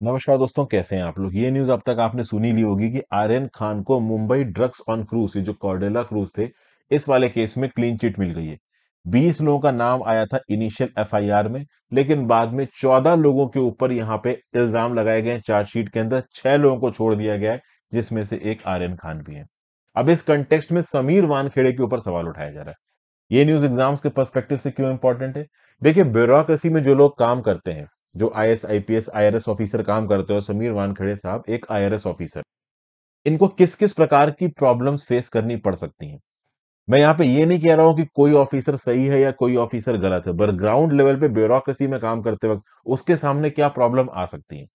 नमस्कार दोस्तों, कैसे हैं आप लोग। ये न्यूज अब तक आपने सुनी ली होगी कि आर्यन खान को मुंबई ड्रग्स ऑन क्रूज, ये जो कॉर्डेला क्रूज थे, इस वाले केस में क्लीन चिट मिल गई है। 20 लोगों का नाम आया था इनिशियल एफआईआर में, लेकिन बाद में 14 लोगों के ऊपर यहां पे इल्जाम लगाए गए। चार्जशीट के अंदर 6 लोगों को छोड़ दिया गया है, जिसमें से एक आर्यन खान भी है। अब इस कंटेक्स्ट में समीर वानखेड़े के ऊपर सवाल उठाया जा रहा है। ये न्यूज एग्जाम्स के पर्सपेक्टिव से क्यों इंपॉर्टेंट है? देखिए, ब्यूरोक्रेसी में जो लोग काम करते हैं, जो आईएएस आईपीएस आईआरएस ऑफिसर काम करते हो, समीर वानखेड़े साहब एक आईआरएस ऑफिसर, इनको किस किस प्रकार की प्रॉब्लम्स फेस करनी पड़ सकती हैं। मैं यहाँ पे ये नहीं कह रहा हूं कि कोई ऑफिसर सही है या कोई ऑफिसर गलत है, पर ग्राउंड लेवल पे ब्यूरोक्रेसी में काम करते वक्त उसके सामने क्या प्रॉब्लम आ सकती है।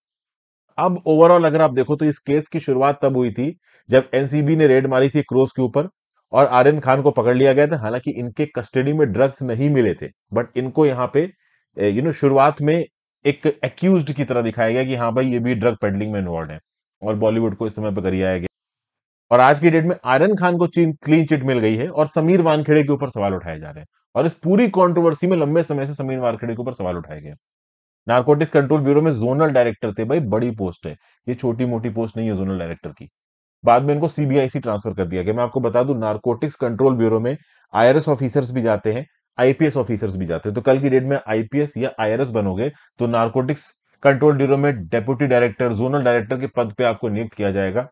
अब ओवरऑल अगर आप देखो तो इस केस की शुरुआत तब हुई थी जब एनसीबी ने रेड मारी थी क्रोज के ऊपर और आर्यन खान को पकड़ लिया गया था। हालांकि इनके कस्टडी में ड्रग्स नहीं मिले थे, बट इनको यहाँ पे शुरुआत में एक एक्यूज्ड की तरह दिखाया गया कि हाँ भाई, ये भी ड्रग पेडलिंग में इन्वॉल्व है, और बॉलीवुड को इस समय पर गरियाया गया। और आज की डेट में आर्यन खान को क्लीन चिट मिल गई है और समीर वानखेड़े के ऊपर सवाल उठाए जा रहे हैं। और इस पूरी कंट्रोवर्सी में लंबे समय से समीर वानखेड़े के ऊपर सवाल उठाए गए। नारकोटिक्स कंट्रोल ब्यूरो में जोनल डायरेक्टर थे भाई, बड़ी पोस्ट है, ये छोटी मोटी पोस्ट नहीं है जोनल डायरेक्टर की। बाद में इनको सीबीआईसी ट्रांसफर कर दिया गया। मैं आपको बता दूं, नारकोटिक्स कंट्रोल ब्यूरो में आईआरएस ऑफिसर्स भी जाते हैं, आईपीएस ऑफिसर्स भी जाते हैं। तो कल की डेट में आईपीएस या आईआरएस बनोगे तो नारकोटिक्स कंट्रोल ब्यूरो में डेप्यूटी डायरेक्टर, जोनल डायरेक्टर के पद पे आपको नियुक्त किया जाएगा।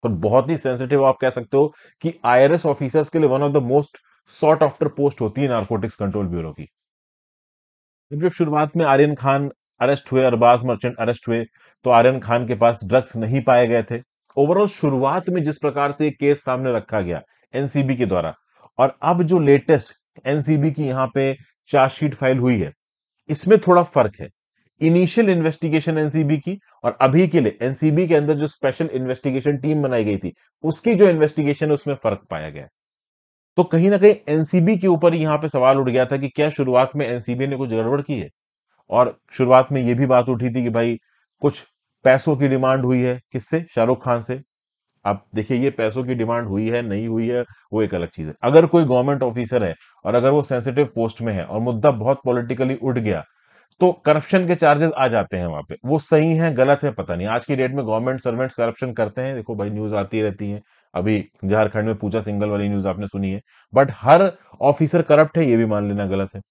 और बहुत ही सेंसिटिव आप कह सकते हो कि आईआरएस ऑफिसर्स के लिए one of the most sought after post होती है नारकोटिक्स कंट्रोल ब्यूरो की। जब शुरुआत में आर्यन खान अरेस्ट हुए, अरबाज मर्चेंट अरेस्ट हुए, तो आर्यन खान के पास ड्रग्स नहीं पाए गए थे। ओवरऑल शुरुआत में जिस प्रकार से केस सामने रखा गया एनसीबी के द्वारा, और अब जो लेटेस्ट एनसीबी की यहां पे चार्जशीट फाइल हुई है, इसमें थोड़ा फर्क है। इनिशियल इन्वेस्टिगेशन एनसीबी की और अभी के लिए एनसीबी के अंदर जो स्पेशल इन्वेस्टिगेशन टीम बनाई गई थी, उसकी जो इन्वेस्टिगेशन है उसमें फर्क पाया गया। तो कहीं ना कहीं एनसीबी के ऊपर यहां पे सवाल उठ गया था कि क्या शुरुआत में एनसीबी ने कुछ गड़बड़ की है। और शुरुआत में यह भी बात उठी थी कि भाई, कुछ पैसों की डिमांड हुई है, किससे? शाहरुख खान से। अब देखिए, ये पैसों की डिमांड हुई है नहीं हुई है, वो एक अलग चीज है। अगर कोई गवर्नमेंट ऑफिसर है और अगर वो सेंसिटिव पोस्ट में है और मुद्दा बहुत पॉलिटिकली उठ गया, तो करप्शन के चार्जेस आ जाते हैं वहां पे। वो सही है गलत है पता नहीं, आज की डेट में गवर्नमेंट सर्वेंट्स करप्शन करते हैं, देखो भाई, न्यूज आती रहती है। अभी झारखंड में पूजा सिंगल वाली न्यूज आपने सुनी है। बट हर ऑफिसर करप्ट है, ये भी मान लेना गलत है।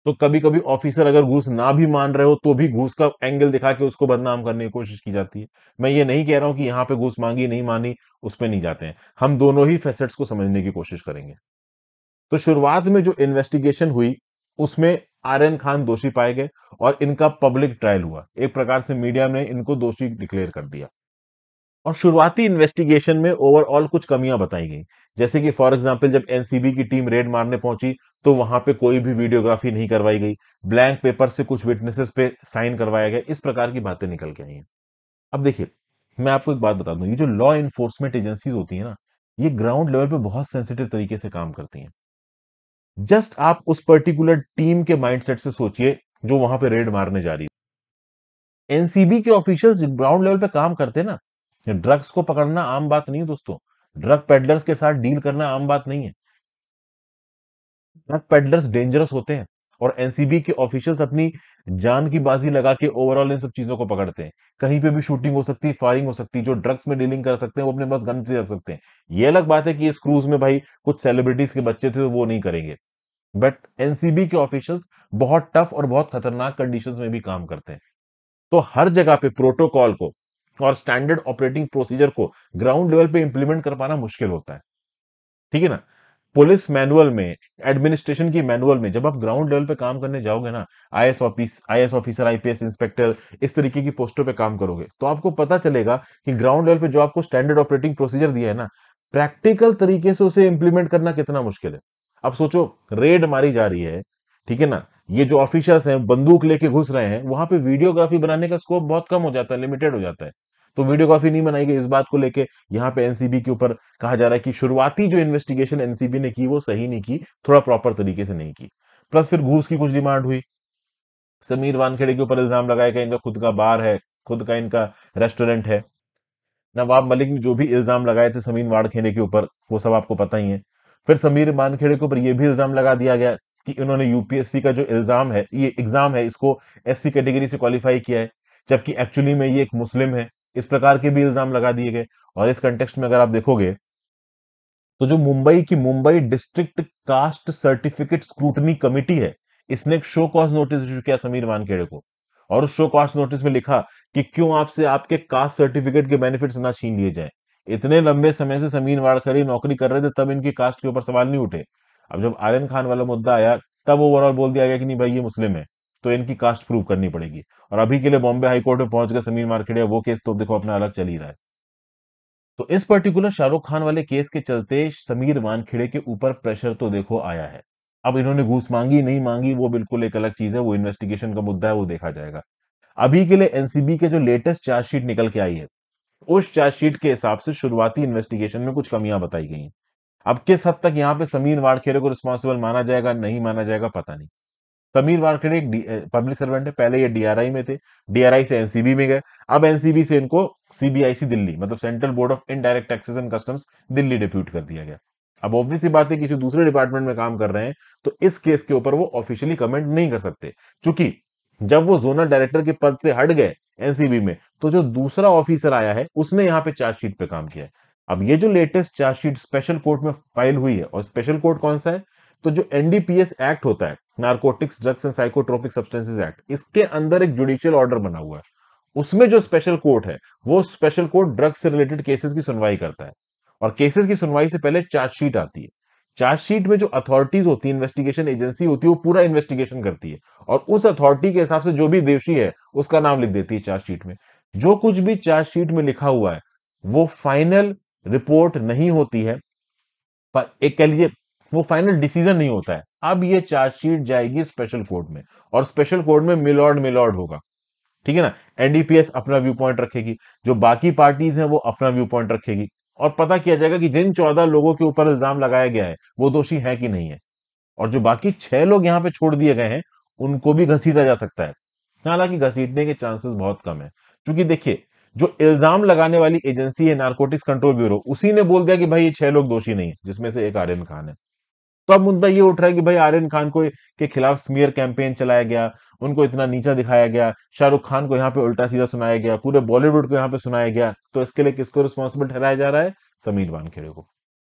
तो कभी कभी ऑफिसर अगर घूस ना भी मान रहे हो तो भी घूस का एंगल दिखा के उसको बदनाम करने की कोशिश की जाती है। मैं ये नहीं कह रहा हूं कि यहां पे घूस मांगी नहीं मानी, उस पर नहीं जाते हैं। हम दोनों ही फेसेट्स को समझने की कोशिश करेंगे। तो शुरुआत में जो इन्वेस्टिगेशन हुई, उसमें आर्यन खान दोषी पाए गए और इनका पब्लिक ट्रायल हुआ। एक प्रकार से मीडिया ने इनको दोषी डिक्लेयर कर दिया। और शुरुआती इन्वेस्टिगेशन में ओवरऑल कुछ कमियां बताई गई। जैसे कि फॉर एग्जांपल, जब एनसीबी की टीम रेड मारने पहुंची तो वहां पे कोई भी वीडियोग्राफी नहीं करवाई गई। ब्लैंक पेपर से कुछ विटनेसेस पे साइन करवाया गया। इस प्रकार की बातें निकल के आई हैं। अब देखिए, मैं आपको एक बात बता दूं, ये जो लॉ इन्फोर्समेंट एजेंसीज होती है ना, ये ग्राउंड लेवल पे बहुत सेंसिटिव तरीके से काम करती हैं। जस्ट आप उस पर्टिकुलर टीम के माइंडसेट से सोचिए जो वहां पे रेड मारने जा रही है। एनसीबी के ऑफिशियल्स ग्राउंड लेवल पे काम करते हैं ना। ड्रग्स को पकड़ना आम बात नहीं है दोस्तों। ड्रग पेडलर्स के साथ डील करना आम बात नहीं है। ड्रग पेडलर्स डेंजरस होते हैं। और एनसीबी के ऑफिशियल्स अपनी जान की बाजी लगा के ओवरऑल इन सब चीजों को पकड़ते हैं। कहीं पे भी शूटिंग हो सकती है, फायरिंग हो सकती है। जो ड्रग्स में डीलिंग कर सकते हैं वो अपने पास गन भी रख सकते हैं। ये अलग बात है कि इस क्रूज में भाई कुछ सेलिब्रिटीज के बच्चे थे तो वो नहीं करेंगे। बट एनसीबी के ऑफिशियल्स बहुत टफ और बहुत खतरनाक कंडीशंस में भी काम करते हैं। तो हर जगह पे प्रोटोकॉल को और स्टैंडर्ड ऑपरेटिंग प्रोसीजर को ग्राउंड लेवल पे इंप्लीमेंट कर पाना मुश्किल होता है। ठीक है ना? पुलिस मैनुअल में, एडमिनिस्ट्रेशन की मैनुअल में, जब आप ग्राउंड लेवल पे काम करने जाओगे ना, आईएएस ऑफिसर, आईपीएस इंस्पेक्टर, इस तरीके की पोस्टों पे काम करोगे, तो आपको पता चलेगा कि ग्राउंड लेवल पे जो आपको स्टैंडर्ड ऑपरेटिंग प्रोसीजर दिया है ना, प्रैक्टिकल तरीके से उसे इंप्लीमेंट करना कितना मुश्किल है। अब सोचो, रेड मारी जा रही है, ठीक है ना, ये जो ऑफिसर्स हैं बंदूक लेके घुस रहे हैं, वहां पे वीडियोग्राफी बनाने का स्कोप बहुत कम हो जाता है, लिमिटेड हो जाता है। तो वीडियोग्राफी नहीं बनाई गई, इस बात को लेके यहाँ पे एनसीबी के ऊपर कहा जा रहा है कि शुरुआती जो इन्वेस्टिगेशन एनसीबी ने की वो सही नहीं की, थोड़ा प्रॉपर तरीके से नहीं की। प्लस फिर घूस की कुछ डिमांड हुई। समीर वानखेड़े के ऊपर इल्जाम लगाया कि इनका खुद का बार है, खुद का इनका रेस्टोरेंट है। नवाब मलिक ने जो भी इल्जाम लगाए थे समीर वानखेड़े के ऊपर, वो सब आपको पता ही है। फिर समीर वानखेड़े के ऊपर यह भी इल्जाम लगा दिया गया कि इन्होंने यूपीएससी का जो इल्जाम है, ये एग्जाम है, इसको एससी कैटेगरी से क्वालिफाई किया है। जबकि एक्चुअली में ये एक मुस्लिम है। इस प्रकार के भी इल्जाम लगा दिए गए। और इस कंटेक्स्ट में अगर आप देखोगे तो जो मुंबई की Mumbai district caste certificate scrutiny committee है, इसने एक शो कॉज नोटिस इशू किया समीर वानखेड़े को। और उस शो कॉज नोटिस में लिखा कि क्यों आपसे आपके कास्ट सर्टिफिकेट के बेनिफिट्स ना छीन लिए जाए। इतने लंबे समय से समीर वानखेड़े नौकरी कर रहे थे, तब इनकी कास्ट के ऊपर सवाल नहीं उठे। अब जब आर्यन खान वाला मुद्दा आया, तब ओवरऑल बोल दिया गया कि नहीं भाई ये मुस्लिम है, तो इनकी कास्ट प्रूव करनी पड़ेगी। और अभी के लिए बॉम्बे हाईकोर्ट में पहुंच गए समीर वानखेड़े, वो केस तो देखो अपना अलग चल ही रहा है। तो इस पर्टिकुलर शाहरुख खान वाले केस के चलते समीर वानखेड़े के ऊपर प्रेशर तो देखो आया है। अब इन्होंने घूस मांगी नहीं मांगी वो बिल्कुल एक अलग चीज है, वो इन्वेस्टिगेशन का मुद्दा है, वो देखा जाएगा। अभी के लिए एनसीबी के जो लेटेस्ट चार्जशीट निकल के आई है, उस चार्जशीट के हिसाब से शुरुआती इन्वेस्टिगेशन में कुछ कमियां बताई गई हैं। अब किस हद तक यहां पे समीर वानखेड़े को रिस्पॉन्सिबल माना जाएगा नहीं माना जाएगा पता नहीं। समीर वानखेड़े एक पब्लिक सर्वेंट है, पहले ये डीआरआई में थे, डीआरआई से एनसीबी में गए। अब एनसीबी से इनको सीबीआईसी दिल्ली, मतलब central board of indirect taxes and customs, Delhi depute कर दिया गया। अब ऑब्वियस सी बात है, किसी दूसरे डिपार्टमेंट में काम कर रहे हैं, तो इस केस के ऊपर वो ऑफिशियली कमेंट नहीं कर सकते। क्योंकि जब वो जोनल डायरेक्टर के पद से हट गए एनसीबी में, तो जो दूसरा ऑफिसर आया है उसने यहाँ पे चार्जशीट पे काम किया है। अब ये जो लेटेस्ट चार्जशीट स्पेशल कोर्ट में फाइल हुई है, और स्पेशल कोर्ट कौन सा है, तो जो एनडीपीएस एक्ट होता है, narcotics drugs and psychotropic substances act, इसके अंदर एक जुडिशियल ऑर्डर बना हुआ है। उसमें जो स्पेशल कोर्ट है, वो स्पेशल कोर्ट ड्रग्स से रिलेटेड केसेस की सुनवाई करता है। और केसेस की सुनवाई से पहले चार्जशीट आती है। चार्जशीट में जो अथॉरिटीज होती है, इन्वेस्टिगेशन एजेंसी होती है, वो पूरा इन्वेस्टिगेशन करती है। और उस अथॉरिटी के हिसाब से जो भी दोषी है उसका नाम लिख देती है चार्जशीट में। जो कुछ भी चार्जशीट में लिखा हुआ है वो फाइनल रिपोर्ट नहीं होती है, पर एक कह लीजिए वो फाइनल डिसीजन नहीं होता है। अब ये चार्जशीट जाएगी स्पेशल कोर्ट में, और स्पेशल कोर्ट में मिलॉर्ड मिलॉर्ड होगा। ठीक है ना। एनडीपीएस अपना व्यू पॉइंट रखेगी, जो बाकी पार्टीज हैं वो अपना व्यू पॉइंट रखेगी, और पता किया जाएगा कि जिन 14 लोगों के ऊपर इल्जाम लगाया गया है वो दोषी है कि नहीं है। और जो बाकी 6 लोग यहाँ पे छोड़ दिए गए हैं, उनको भी घसीटा जा सकता है। हालांकि घसीटने के चांसेस बहुत कम है, क्योंकि देखिए जो इल्जाम लगाने वाली एजेंसी है नारकोटिक्स कंट्रोल ब्यूरो, उसी ने बोल दिया कि भाई ये 6 लोग दोषी नहीं है, जिसमें से एक आर्यन खान है। तो अब मुद्दा ये उठ रहा है कि भाई आर्यन खान को के खिलाफ स्मीयर कैंपेन चलाया गया, उनको इतना नीचा दिखाया गया, शाहरुख खान को यहाँ पे उल्टा सीधा सुनाया गया, पूरे बॉलीवुड को यहाँ पे सुनाया गया, तो इसके लिए किसको रिस्पॉन्सिबल ठहराया जा रहा है? समीर वानखेड़े को।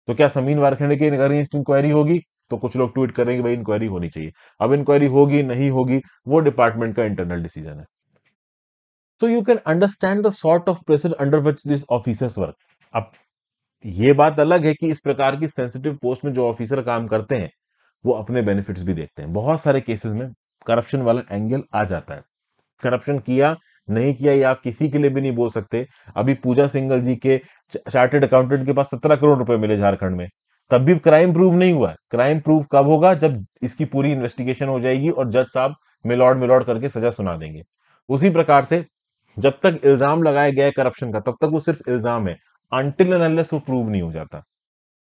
तो क्या समीर वानखेड़े के अगेंस्ट इंक्वायरी होगी? तो कुछ लोग ट्वीट कर रहे हैं कि भाई इंक्वायरी होनी चाहिए। अब इंक्वायरी होगी नहीं होगी वो डिपार्टमेंट का इंटरनल डिसीजन है। So you can understand the sort of pressure under which these officers work. अब ये बात अलग है कि इस प्रकार की सेंसिटिव पोस्ट में जो ऑफिसर काम करते हैं वो अपने बेनिफिट्स भी देखते हैं। बहुत सारे केसेस में करप्शन वाला एंगल आ जाता है। करप्शन किया नहीं किया ये आप किसी के लिए भी नहीं बोल सकते। अभी पूजा सिंघल जी के चार्टेड अकाउंटेंट के पास 17 करोड़ रुपए मिले झारखंड में, तब भी क्राइम प्रूव नहीं हुआ। क्राइम प्रूव कब होगा? जब इसकी पूरी इन्वेस्टिगेशन हो जाएगी और जज साहब मिलॉर्ड मिलॉर्ड करके सजा सुना देंगे। उसी प्रकार से जब तक इल्जाम लगाया गया है करप्शन का, तब तक वो सिर्फ इल्जाम है, अनटिल एंड अनलेस वो प्रूव नहीं हो जाता।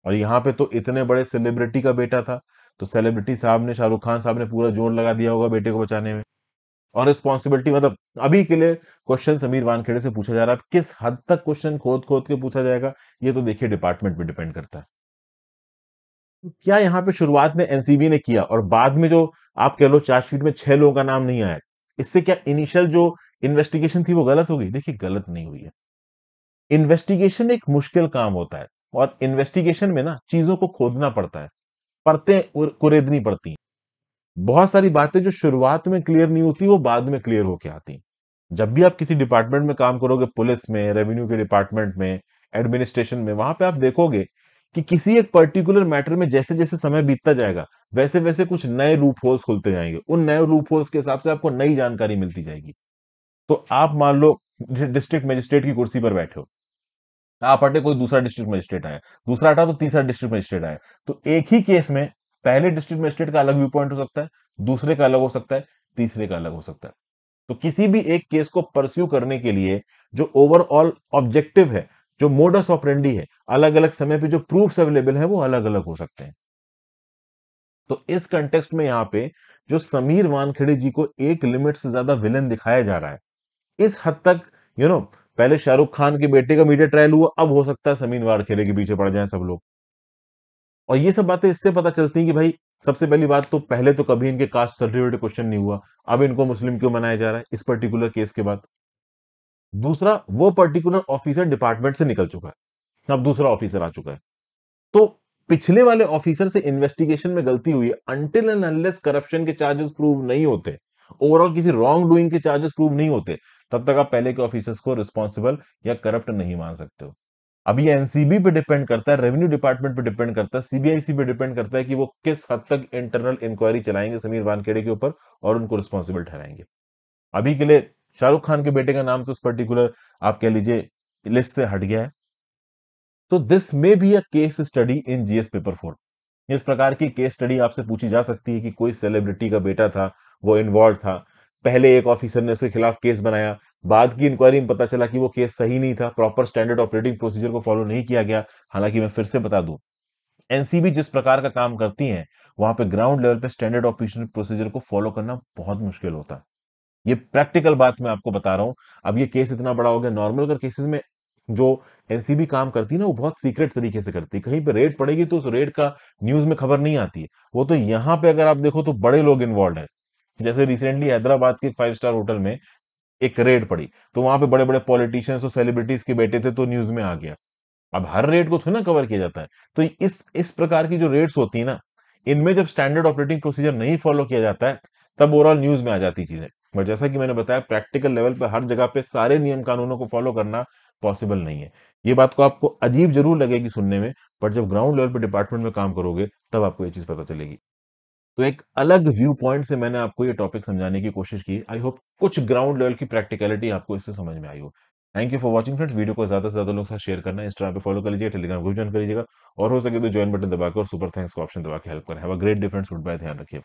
और यहाँ पे तो इतने बड़े सेलिब्रिटी का बेटा था, तो सेलिब्रिटी साहब ने, शाहरुख खान साहब ने पूरा जोर लगा दिया होगा बेटे को बचाने में। और रिस्पॉन्सिबिलिटी मतलब अभी के लिए क्वेश्चन समीर वानखेड़े से पूछा जा रहा है। किस हद तक क्वेश्चन खोद खोद के पूछा जाएगा ये तो देखिए डिपार्टमेंट पे डिपेंड करता है। तो क्या यहाँ पे शुरुआत में एनसीबी ने किया और बाद में जो आप कह लो चार्जशीट में 6 लोगों का नाम नहीं आया, इससे क्या इनिशियल जो इन्वेस्टिगेशन थी वो गलत हो गई? देखिए गलत नहीं हुई है। इन्वेस्टिगेशन एक मुश्किल काम होता है, और इन्वेस्टिगेशन में ना चीजों को खोदना पड़ता है, परतें कुरेदनी पड़ती हैं। बहुत सारी बातें जो शुरुआत में क्लियर नहीं होती वो बाद में क्लियर होके आती हैं। जब भी आप किसी डिपार्टमेंट में काम करोगे, पुलिस में, रेवेन्यू के डिपार्टमेंट में, एडमिनिस्ट्रेशन में, वहां पे आप देखोगे कि किसी एक पर्टिकुलर मैटर में जैसे जैसे समय बीतता जाएगा, वैसे वैसे कुछ नए लूप होल्स खुलते जाएंगे। उन नए लूप होल्स के हिसाब से आपको नई जानकारी मिलती जाएगी। तो आप मान लो डिस्ट्रिक्ट मजिस्ट्रेट की कुर्सी पर बैठे हो, आप हटे, कोई दूसरा डिस्ट्रिक्ट मजिस्ट्रेट आया, दूसरा हटा तो तीसरा डिस्ट्रिक्ट मजिस्ट्रेट आया, तो एक ही केस में पहले डिस्ट्रिक्ट मजिस्ट्रेट का अलग व्यू पॉइंट हो सकता है, दूसरे का अलग हो सकता है, तीसरे का अलग हो सकता है। तो किसी भी एक केस को परस्यू करने के लिए जो ओवरऑल ऑब्जेक्टिव है, जो मोडस ऑपरेंडी है, अलग अलग समय पे जो प्रूफ्स अवेलेबल है वो अलग अलग हो सकते हैं। तो इस कंटेक्स्ट में यहाँ पे जो समीर वानखेड़े जी को एक लिमिट से ज्यादा विलेन दिखाया जा रहा है, इस हद तक पहले शाहरुख खान के बेटे का मीडिया ट्रायल हुआ, अब हो सकता है समीर वानखेड़े के पीछे पड़ जाएं सब लोग। और ये सब बातें इससे पता चलती हैं कि भाई सबसे पहली बात तो पहले तो कभी इनके कास्ट सर्टिफिकेट क्वेश्चन नहीं हुआ, अब इनको मुस्लिम क्यों बनाया जा रहा है इस पर्टिकुलर केस के बाद? दूसरा, वो पर्टिकुलर ऑफिसर डिपार्टमेंट से निकल चुका है, अब दूसरा ऑफिसर आ चुका है। तो पिछले वाले ऑफिसर से इन्वेस्टिगेशन में गलती हुई है, अनटिल एंड अनलेस करप्शन के चार्जेस प्रूव नहीं होते, ओवरऑल किसी रॉन्ग डूइंग के चार्जेस प्रूव नहीं होते, तब तक आप पहले के ऑफिसर्स को रिस्पॉन्सिबल या करप्ट नहीं मान सकते हो। अब ये एनसीबी पे डिपेंड करता है, रेवेन्यू डिपार्टमेंट पे डिपेंड करता है, सीबीआईसी पे डिपेंड करता है कि वो किस हद तक इंटरनल इंक्वायरी चलाएंगे समीर वानखेड़े के ऊपर और उनको रिस्पॉन्सिबल ठहराएंगे। अभी के लिए शाहरुख खान के बेटे का नाम तो उस पर्टिकुलर आप कह लीजिए लिस्ट से हट गया है। तो this may be a case study in GS paper 4। इस प्रकार की केस स्टडी आपसे पूछी जा सकती है कि कोई सेलिब्रिटी का बेटा था, वो इन्वॉल्व था, पहले एक ऑफिसर ने उसके खिलाफ केस बनाया, बाद की इंक्वायरी में पता चला कि वो केस सही नहीं था, प्रॉपर स्टैंडर्ड ऑपरेटिंग प्रोसीजर को फॉलो नहीं किया गया। हालांकि मैं फिर से बता दूं, एनसीबी जिस प्रकार का काम करती है, वहां पे ग्राउंड लेवल पे स्टैंडर्ड ऑपरेशन प्रोसीजर को फॉलो करना बहुत मुश्किल होता है। ये प्रैक्टिकल बात मैं आपको बता रहा हूं। अब ये केस इतना बड़ा हो गया, नॉर्मल अगर केसेस में जो एनसीबी काम करती है ना, वो बहुत सीक्रेट तरीके से करती है, कहीं पे रेड पड़ेगी तो उस रेड का न्यूज में खबर नहीं आती है। वो तो यहाँ पे अगर आप देखो तो बड़े लोग इन्वॉल्व है। जैसे रिसेंटली हैदराबाद के 5 स्टार होटल में एक रेड पड़ी, तो वहां पे बड़े बड़े पॉलिटिशियंस और सेलिब्रिटीज के बेटे थे, तो न्यूज में आ गया। अब हर रेट को थोड़ी ना कवर किया जाता है। तो इस प्रकार की जो रेट्स होती है ना, इनमें जब स्टैंडर्ड ऑपरेटिंग प्रोसीजर नहीं फॉलो किया जाता है, तब ओवरऑल न्यूज में आ जाती चीजें। बट जैसा कि मैंने बताया, प्रैक्टिकल लेवल पे हर जगह पे सारे नियम कानूनों को फॉलो करना पॉसिबल नहीं है। ये बात को आपको अजीब जरूर लगेगी सुनने में, बट जब ग्राउंड लेवल पे डिपार्टमेंट में काम करोगे तब आपको ये चीज पता चलेगी। तो एक अलग व्यू पॉइंट से मैंने आपको ये टॉपिक समझाने की कोशिश की। आई होप कुछ ग्राउंड लेवल की प्रैक्टिकलिटी आपको इससे समझ में आई हो। Thank you for watching friends. Video को ज्यादा से ज्यादा लोगों के साथ शेयर करना, इंस्टाग्राम पे फॉलो कर लीजिए, टेलीग्राम ग्रुप ज्वाइन कर लीजिएगा, और हो सके तो ज्वाइन बटन दबाकर और सुपर थैंक्स का ऑप्शन दबा के हेल्प करें। Have a great day friends, good bye, ध्यान रखिए।